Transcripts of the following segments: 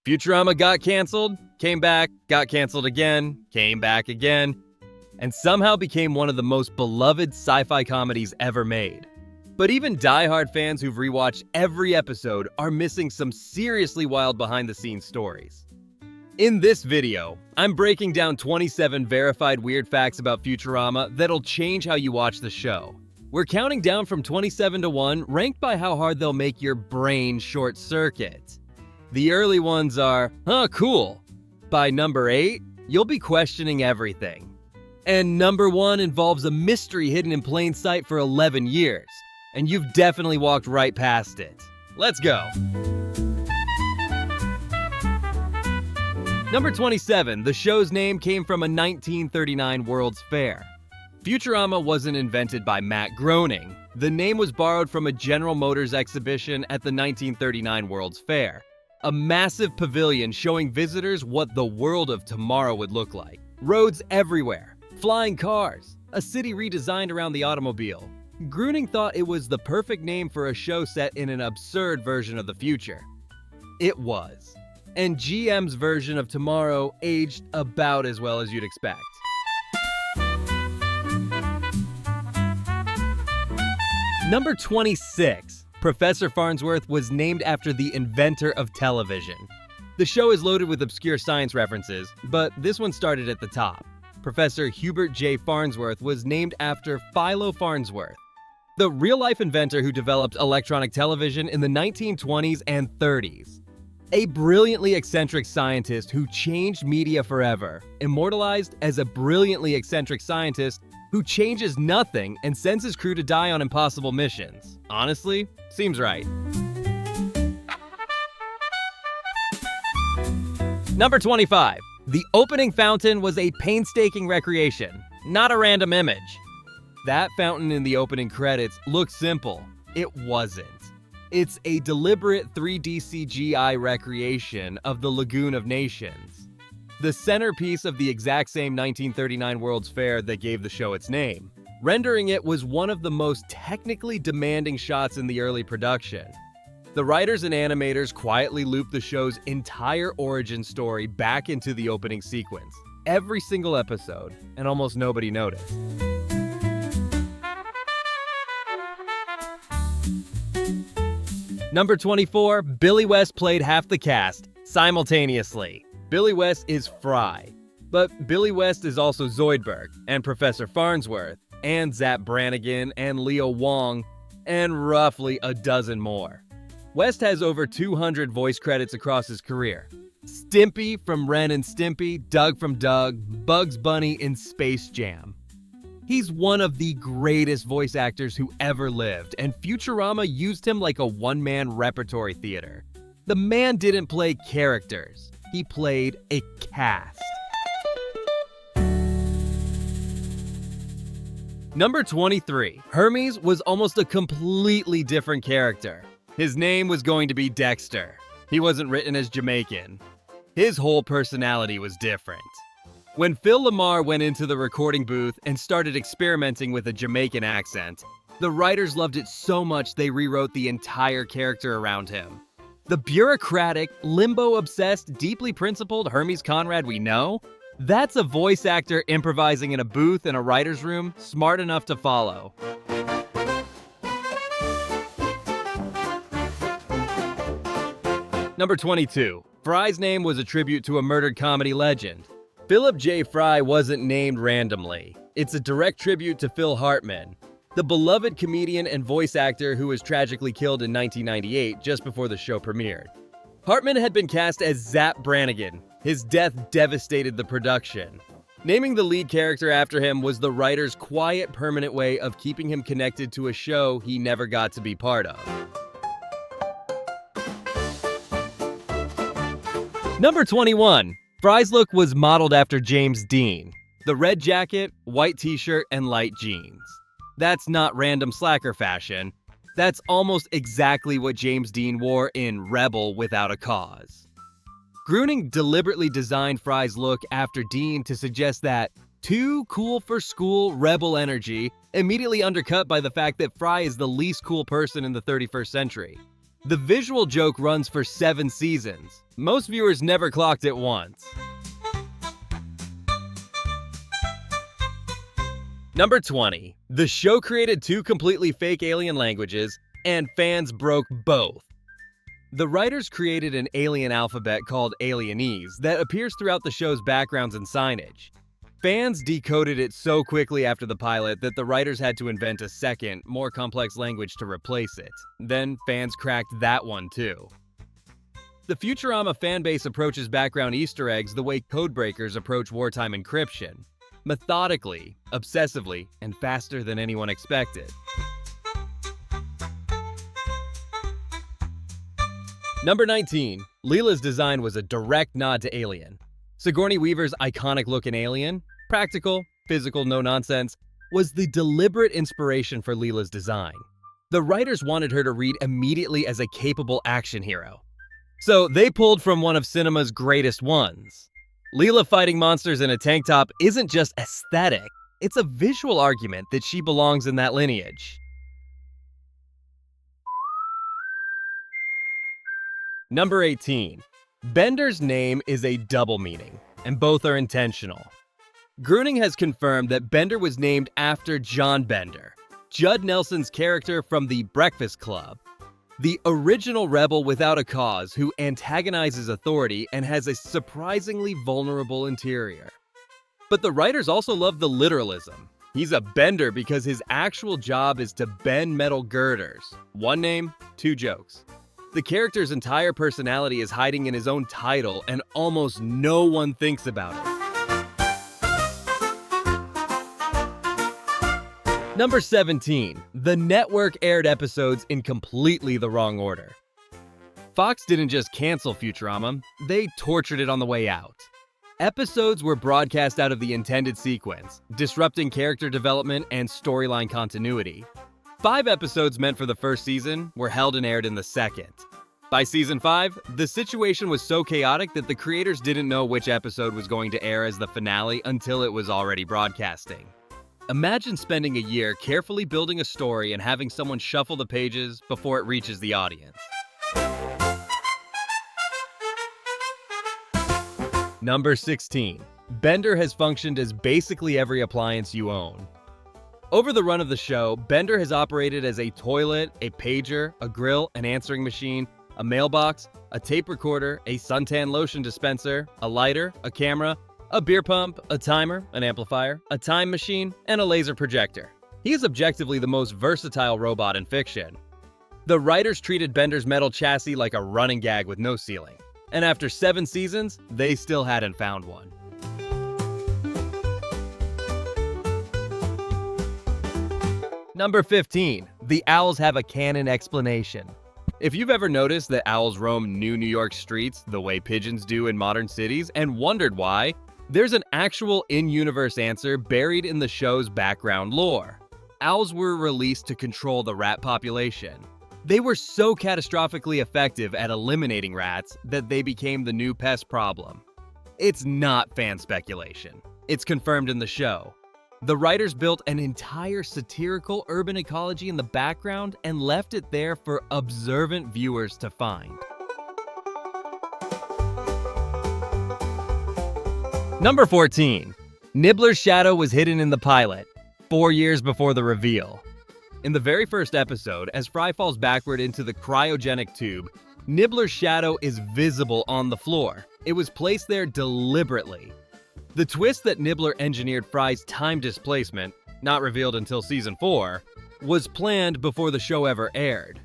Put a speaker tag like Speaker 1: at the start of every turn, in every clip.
Speaker 1: Futurama got canceled, came back, got canceled again, came back again, and somehow became one of the most beloved sci-fi comedies ever made. But even die-hard fans who've rewatched every episode are missing some seriously wild behind-the-scenes stories. In this video, I'm breaking down 27 verified weird facts about Futurama that'll change how you watch the show. We're counting down from 27 to 1, ranked by how hard they'll make your brain short-circuit. The early ones are, cool. By number 8, you'll be questioning everything. And number 1 involves a mystery hidden in plain sight for 11 years. And you've definitely walked right past it. Let's go. Number 27, the show's name came from a 1939 World's Fair. Futurama wasn't invented by Matt Groening. The name was borrowed from a General Motors exhibition at the 1939 World's Fair. A massive pavilion showing visitors what the world of tomorrow would look like. Roads everywhere, flying cars, a city redesigned around the automobile. Groening thought it was the perfect name for a show set in an absurd version of the future. It was. And GM's version of tomorrow aged about as well as you'd expect. Number 26. Professor Farnsworth was named after the inventor of television. The show is loaded with obscure science references, but this one started at the top. Professor Hubert J. Farnsworth was named after Philo Farnsworth, the real-life inventor who developed electronic television in the 1920s and 30s. A brilliantly eccentric scientist who changed media forever, immortalized as a brilliantly eccentric scientist who changes nothing and sends his crew to die on impossible missions. Honestly, seems right. Number 25. The opening fountain was a painstaking recreation, not a random image. That fountain in the opening credits looks simple. It wasn't. It's a deliberate 3D CGI recreation of the Lagoon of Nations, the centerpiece of the exact same 1939 World's Fair that gave the show its name. Rendering it was one of the most technically demanding shots in the early production. The writers and animators quietly looped the show's entire origin story back into the opening sequence, every single episode, and almost nobody noticed. Number 24, Billy West played half the cast simultaneously. Billy West is Fry, but Billy West is also Zoidberg, and Professor Farnsworth, and Zapp Brannigan, and Leo Wong, and roughly a dozen more. West has over 200 voice credits across his career. Stimpy from Ren and Stimpy, Doug from Doug, Bugs Bunny in Space Jam. He's one of the greatest voice actors who ever lived, and Futurama used him like a one-man repertory theater. The man didn't play characters, he played a cast. Number 23. Hermes was almost a completely different character. His name was going to be Dexter. He wasn't written as Jamaican. His whole personality was different. When Phil Lamar went into the recording booth and started experimenting with a Jamaican accent, the writers loved it so much they rewrote the entire character around him. The bureaucratic, limbo-obsessed, deeply principled Hermes Conrad we know? That's a voice actor improvising in a booth in a writer's room, smart enough to follow. Number 22. Fry's name was a tribute to a murdered comedy legend. Philip J. Fry wasn't named randomly. It's a direct tribute to Phil Hartman, the beloved comedian and voice actor who was tragically killed in 1998 just before the show premiered. Hartman had been cast as Zapp Brannigan. His death devastated the production. Naming the lead character after him was the writer's quiet, permanent way of keeping him connected to a show he never got to be part of. Number 21. Fry's look was modeled after James Dean. The red jacket, white t-shirt, and light jeans. That's not random slacker fashion. That's almost exactly what James Dean wore in Rebel Without a Cause. Groening deliberately designed Fry's look after Dean to suggest that too cool for school rebel energy, immediately undercut by the fact that Fry is the least cool person in the 31st century. The visual joke runs for 7 seasons. Most viewers never clocked it once. Number 20. The show created 2 completely fake alien languages, and fans broke both. The writers created an alien alphabet called Alienese that appears throughout the show's backgrounds and signage. Fans decoded it so quickly after the pilot that the writers had to invent a second, more complex language to replace it. Then fans cracked that one too. The Futurama fanbase approaches background Easter eggs the way codebreakers approach wartime encryption. Methodically, obsessively, and faster than anyone expected. Number 19. Leela's design was a direct nod to Alien. Sigourney Weaver's iconic look in Alien, practical, physical, no nonsense, was the deliberate inspiration for Leela's design. The writers wanted her to read immediately as a capable action hero. So they pulled from one of cinema's greatest ones. Leela fighting monsters in a tank top isn't just aesthetic, it's a visual argument that she belongs in that lineage. Number 18. Bender's name is a double meaning, and both are intentional. Groening has confirmed that Bender was named after John Bender, Judd Nelson's character from The Breakfast Club, the original rebel without a cause who antagonizes authority and has a surprisingly vulnerable interior. But the writers also love the literalism. He's a bender because his actual job is to bend metal girders. One name, 2 jokes. The character's entire personality is hiding in his own title, and almost no one thinks about it. Number 17. The network aired episodes in completely the wrong order. Fox didn't just cancel Futurama, they tortured it on the way out. Episodes were broadcast out of the intended sequence, disrupting character development and storyline continuity. 5 episodes meant for the first season were held and aired in the second. By season 5, the situation was so chaotic that the creators didn't know which episode was going to air as the finale until it was already broadcasting. Imagine spending a year carefully building a story and having someone shuffle the pages before it reaches the audience. Number 16. Bender has functioned as basically every appliance you own. Over the run of the show, Bender has operated as a toilet, a pager, a grill, an answering machine, a mailbox, a tape recorder, a suntan lotion dispenser, a lighter, a camera, a beer pump, a timer, an amplifier, a time machine, and a laser projector. He is objectively the most versatile robot in fiction. The writers treated Bender's metal chassis like a running gag with no ceiling, and after 7 seasons, they still hadn't found one. Number 15. The owls have a canon explanation. If you've ever noticed that owls roam New York streets the way pigeons do in modern cities and wondered why, there's an actual in-universe answer buried in the show's background lore. Owls were released to control the rat population. They were so catastrophically effective at eliminating rats that they became the new pest problem. It's not fan speculation. It's confirmed in the show. The writers built an entire satirical urban ecology in the background and left it there for observant viewers to find. Number 14. Nibbler's shadow was hidden in the pilot, 4 years before the reveal. In the very first episode, as Fry falls backward into the cryogenic tube, Nibbler's shadow is visible on the floor. It was placed there deliberately. The twist that Nibbler engineered Fry's time displacement, not revealed until season 4, was planned before the show ever aired.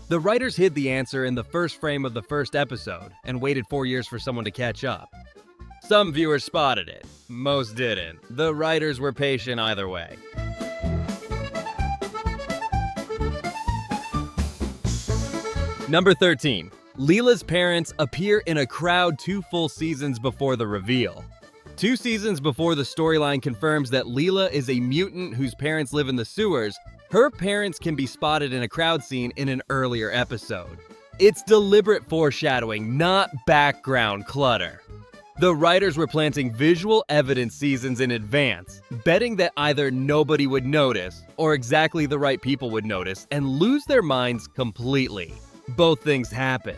Speaker 1: The writers hid the answer in the first frame of the first episode and waited 4 years for someone to catch up. Some viewers spotted it, most didn't. The writers were patient either way. Number 13. Leela's parents appear in a crowd 2 full seasons before the reveal. 2 seasons before the storyline confirms that Leela is a mutant whose parents live in the sewers, her parents can be spotted in a crowd scene in an earlier episode. It's deliberate foreshadowing, not background clutter. The writers were planting visual evidence seasons in advance, betting that either nobody would notice or exactly the right people would notice and lose their minds completely. both things happened.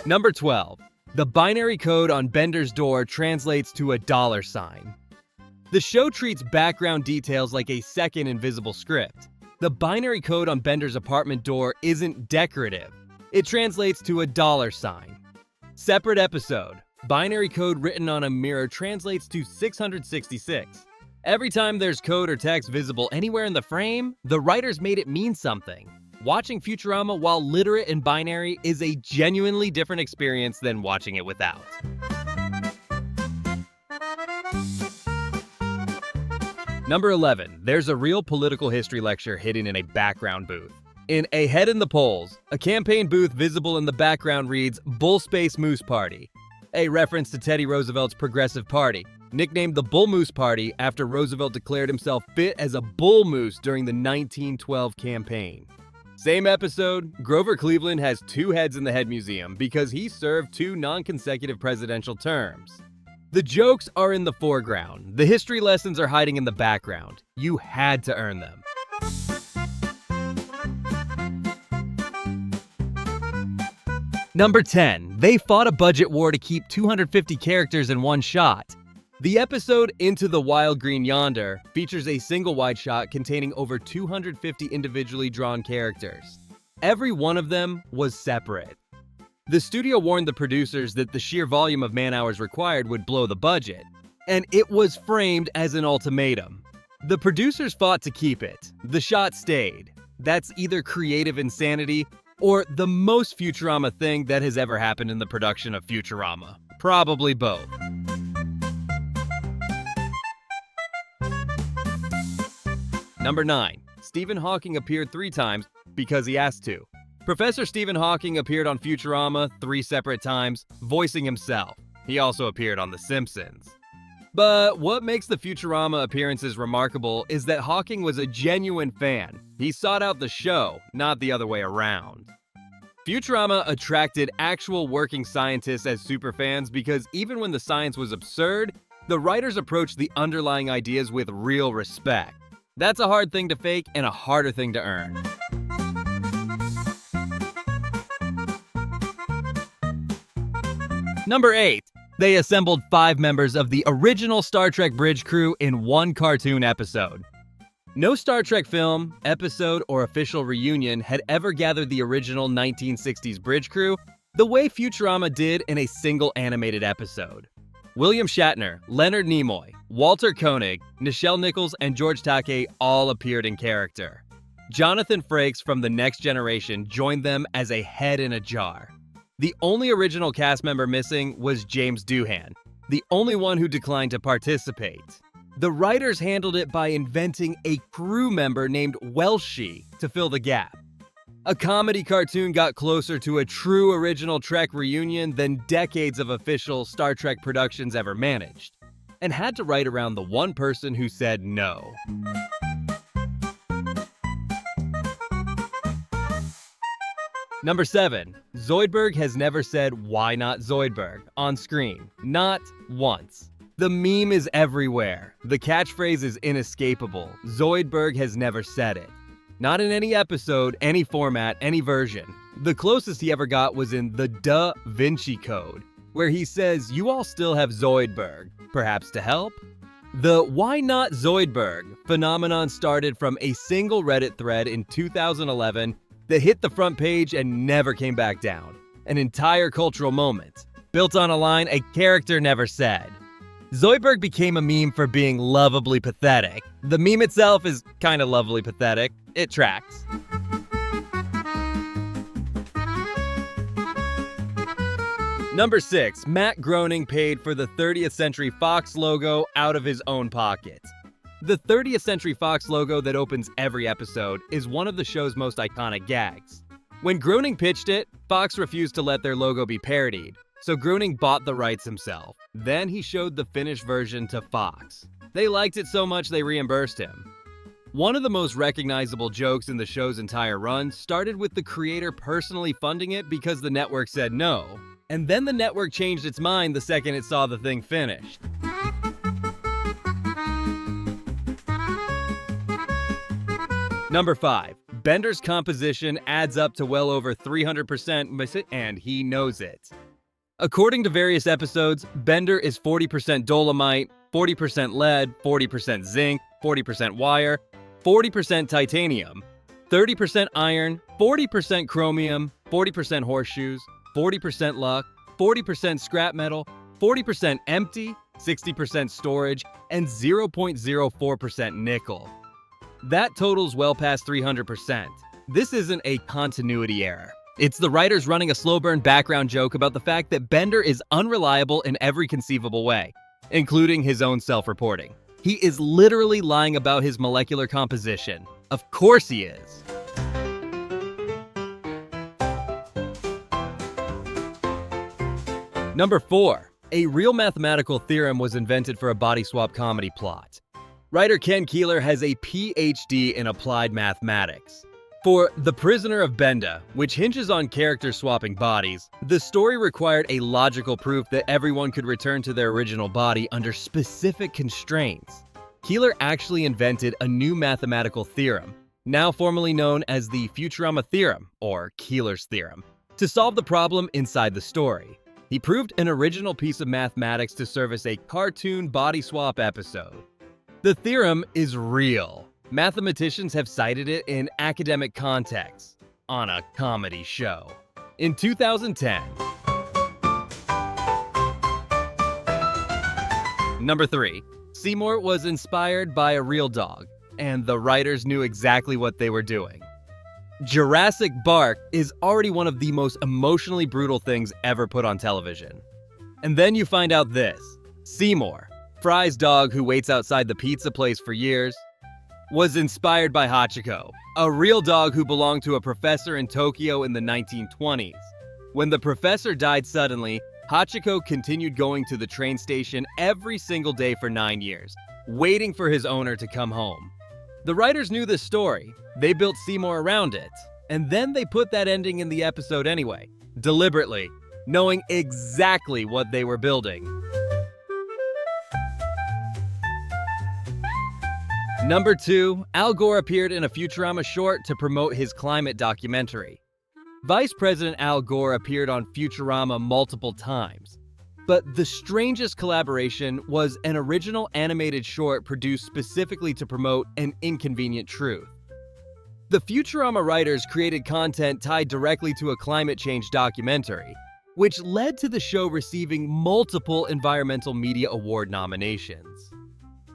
Speaker 1: Number 12. The binary code on Bender's door translates to a $sign. The show treats background details like a second invisible script. The binary code on Bender's apartment door isn't decorative. It translates to a $sign. Separate episode. Binary code written on a mirror translates to 666. Every time there's code or text visible anywhere in the frame, the writers made it mean something. Watching Futurama while literate in binary is a genuinely different experience than watching it without. Number 11. There's a real political history lecture hidden in a background booth. In A Head in the Polls, a campaign booth visible in the background reads Bull Space Moose Party, a reference to Teddy Roosevelt's Progressive Party, nicknamed the Bull Moose Party after Roosevelt declared himself fit as a bull moose during the 1912 campaign. Same episode, Grover Cleveland has 2 heads in the Head Museum because he served 2 non-consecutive presidential terms. The jokes are in the foreground. The history lessons are hiding in the background. You had to earn them. Number 10. They fought a budget war to keep 250 characters in one shot. The episode Into the Wild Green Yonder features a single wide shot containing over 250 individually drawn characters. Every one of them was separate. The studio warned the producers that the sheer volume of man-hours required would blow the budget, and it was framed as an ultimatum. The producers fought to keep it. The shot stayed. That's either creative insanity or the most Futurama thing that has ever happened in the production of Futurama. Probably both. Number 9. Stephen Hawking appeared 3 times because he asked to. Professor Stephen Hawking appeared on Futurama 3 separate times, voicing himself. He also appeared on The Simpsons. But what makes the Futurama appearances remarkable is that Hawking was a genuine fan. He sought out the show, not the other way around. Futurama attracted actual working scientists as superfans because even when the science was absurd, the writers approached the underlying ideas with real respect. That's a hard thing to fake and a harder thing to earn. Number 8. They assembled 5 members of the original Star Trek bridge crew in one cartoon episode. No Star Trek film, episode, or official reunion had ever gathered the original 1960s bridge crew the way Futurama did in a single animated episode. William Shatner, Leonard Nimoy, Walter Koenig, Nichelle Nichols, and George Takei all appeared in character. Jonathan Frakes from The Next Generation joined them as a head in a jar. The only original cast member missing was James Doohan, the only one who declined to participate. The writers handled it by inventing a crew member named Welshie to fill the gap. A comedy cartoon got closer to a true original Trek reunion than decades of official Star Trek productions ever managed, and had to write around the one person who said no. Number 7. Zoidberg has never said "Why not Zoidberg" on screen. Not once. The meme is everywhere. The catchphrase is inescapable. Zoidberg has never said it. Not in any episode, any format, any version. The closest he ever got was in the Da Vinci Code, where he says, "You all still have Zoidberg, perhaps to help?" The "Why not Zoidberg" phenomenon started from a single Reddit thread in 2011 that hit the front page and never came back down. An entire cultural moment, built on a line a character never said. Zoidberg became a meme for being lovably pathetic. The meme itself is kinda lovably pathetic. It tracks. Number 6. Matt Groening paid for the 30th Century Fox logo out of his own pocket. The 30th Century Fox logo that opens every episode is one of the show's most iconic gags. When Groening pitched it, Fox refused to let their logo be parodied, so Groening bought the rights himself. Then he showed the finished version to Fox. They liked it so much they reimbursed him. One of the most recognizable jokes in the show's entire run started with the creator personally funding it because the network said no, and then the network changed its mind the second it saw the thing finished. Number 5. Bender's composition adds up to well over 300%, and he knows it. According to various episodes, Bender is 40% dolomite, 40% lead, 40% zinc, 40% wire, 40% titanium, 30% iron, 40% chromium, 40% horseshoes, 40% luck, 40% scrap metal, 40% empty, 60% storage, and 0.04% nickel. That totals well past 300%. This isn't a continuity error. It's the writers running a slow burn background joke about the fact that Bender is unreliable in every conceivable way, including his own self-reporting. He is literally lying about his molecular composition. Of course he is. Number 4. A real mathematical theorem was invented for a body swap comedy plot. Writer Ken Keeler has a PhD in applied mathematics. For The Prisoner of Benda, which hinges on characters swapping bodies, the story required a logical proof that everyone could return to their original body under specific constraints. Keeler actually invented a new mathematical theorem, now formally known as the Futurama Theorem, or Keeler's theorem, to solve the problem inside the story. He proved an original piece of mathematics to serve as a cartoon body swap episode. The theorem is real. Mathematicians have cited it in academic contexts, on a comedy show. In 2010. Number 3. Seymour was inspired by a real dog, and the writers knew exactly what they were doing. Jurassic Bark is already one of the most emotionally brutal things ever put on television. And then you find out this. Seymour, Fry's dog who waits outside the pizza place for years, was inspired by Hachiko, a real dog who belonged to a professor in Tokyo in the 1920s. When the professor died suddenly, Hachiko continued going to the train station every single day for 9 years, waiting for his owner to come home. The writers knew this story, they built Seymour around it, and then they put that ending in the episode anyway, deliberately, knowing exactly what they were building. Number 2, Al Gore appeared in a Futurama short to promote his climate documentary. Vice President Al Gore appeared on Futurama multiple times, but the strangest collaboration was an original animated short produced specifically to promote an inconvenient truth. The Futurama writers created content tied directly to a climate change documentary, which led to the show receiving multiple Environmental Media Award nominations.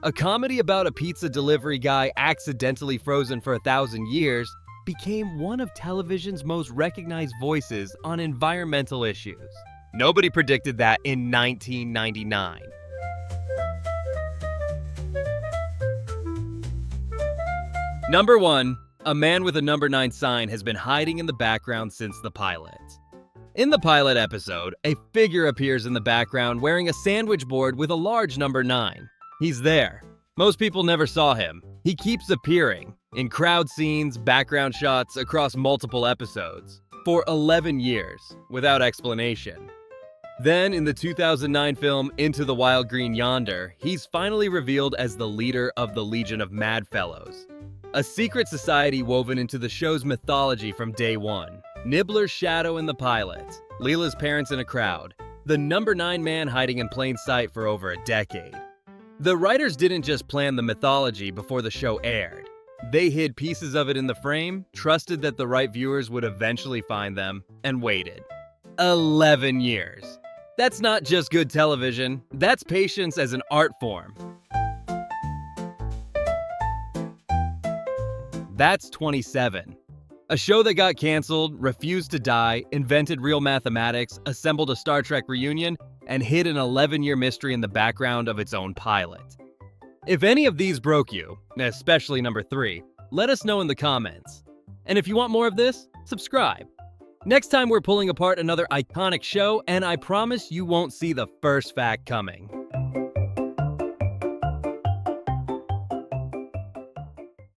Speaker 1: A comedy about a pizza delivery guy accidentally frozen for 1,000 years became one of television's most recognized voices on environmental issues. Nobody predicted that in 1999. Number 1. A man with a number 9 sign has been hiding in the background since the pilot. In the pilot episode, a figure appears in the background wearing a sandwich board with a large number 9. He's there. Most people never saw him. He keeps appearing in crowd scenes, background shots across multiple episodes for 11 years without explanation. Then, in the 2009 film Into the Wild Green Yonder, he's finally revealed as the leader of the Legion of Mad Fellows, a secret society woven into the show's mythology from day one. Nibbler's shadow in the pilot, Leela's parents in a crowd, the number 9 man hiding in plain sight for over a decade. The writers didn't just plan the mythology before the show aired. They hid pieces of it in the frame, trusted that the right viewers would eventually find them, and waited. 11 years. That's not just good television, that's patience as an art form. That's 27. A show that got canceled, refused to die, invented real mathematics, assembled a Star Trek reunion, and hid an 11-year mystery in the background of its own pilot. If any of these broke you, especially number 3, let us know in the comments. And if you want more of this, subscribe. Next time we're pulling apart another iconic show, and I promise you won't see the first fact coming.